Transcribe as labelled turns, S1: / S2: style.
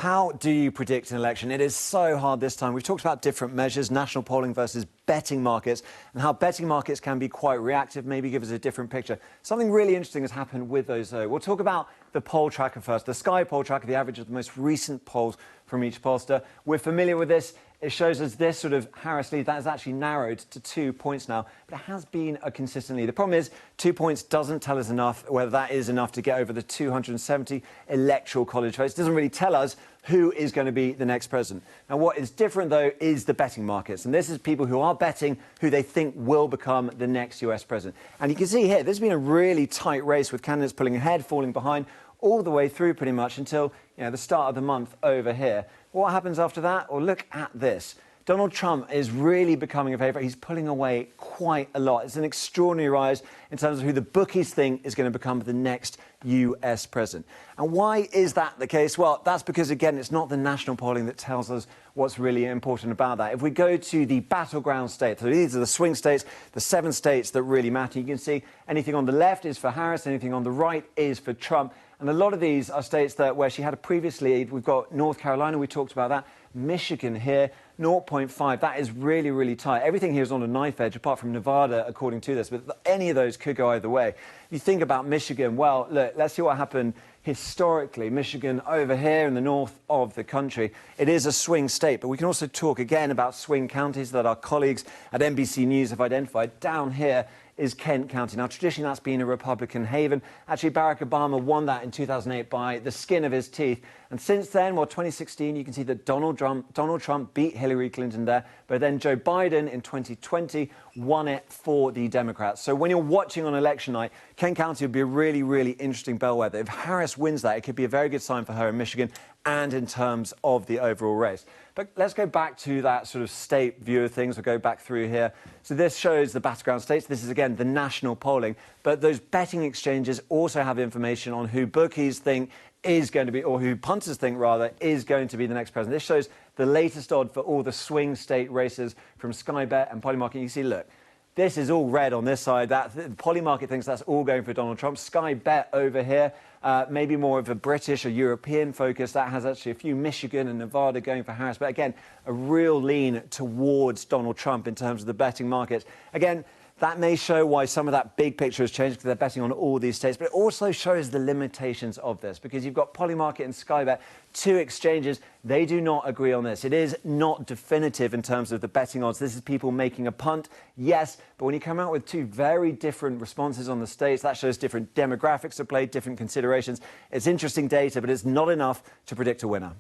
S1: How do you predict an election? It is so hard this time. We've talked about different measures, national polling versus betting markets, and how betting markets can be quite reactive, maybe give us a different picture. Something really interesting has happened with those, though. We'll talk about the poll tracker first. The Sky poll tracker, the average of the most recent polls from each pollster. We're familiar with this. It shows us this sort of Harris lead. That has actually narrowed to 2 points now, but it has been a consistent lead. The problem is 2 points doesn't tell us enough, whether that is enough to get over the 270 electoral college votes. It doesn't really tell us who is going to be the next president. Now, what is different, though, is the betting markets. And this is people who are betting who they think will become the next US president. And you can see here, this has been a really tight race with candidates pulling ahead, falling behind, all the way through pretty much until the start of the month over here. What happens after that? Well, look at this. Donald Trump is really becoming a favourite. He's pulling away quite a lot. It's an extraordinary rise in terms of who the bookies think is going to become the next US president. And why is that the case? Well, that's because, again, it's not the national polling that tells us what's really important about that. If we go to the battleground states, so these are the swing states, the 7 states that really matter, you can see anything on the left is for Harris, anything on the right is for Trump. And a lot of these are states where she had a previous lead. We've got North Carolina, we talked about that. Michigan here, 0.5. That is really, really tight. Everything here is on a knife edge, apart from Nevada, according to this. But any of those could go either way. If you think about Michigan, well, look, let's see what happened historically. Michigan over here in the north of the country. It is a swing state, but we can also talk again about swing counties that our colleagues at NBC News have identified. Down here is Kent County. Now, traditionally, that's been a Republican haven. Actually, Barack Obama won that in 2008 by the skin of his teeth. And since then, well, 2016, you can see that Donald Trump beat Hillary Clinton there, but then Joe Biden in 2020 won it for the Democrats. So when you're watching on election night, Kent County would be a really, really interesting bellwether. If Harris wins that, it could be a very good sign for her in Michigan and in terms of the overall race. But let's go back to that sort of state view of things. We'll go back through here. So this shows the battleground states. This is, again, the national polling. But those betting exchanges also have information on who bookies think is going to be, or who punters think, rather, is going to be the next president. This shows the latest odd for all the swing state races from Sky Bet and Polymarket. You can see, look, this is all red on this side. Polymarket thinks that's all going for Donald Trump. Sky Bet over here, maybe more of a British or European focus. That has actually a few Michigan and Nevada going for Harris. But again, a real lean towards Donald Trump in terms of the betting markets. Again, that may show why some of that big picture has changed because they're betting on all these states, but it also shows the limitations of this because you've got Polymarket and Sky Bet, 2 exchanges. They do not agree on this. It is not definitive in terms of the betting odds. This is people making a punt, yes, but when you come out with 2 very different responses on the states, that shows different demographics at play, different considerations. It's interesting data, but it's not enough to predict a winner.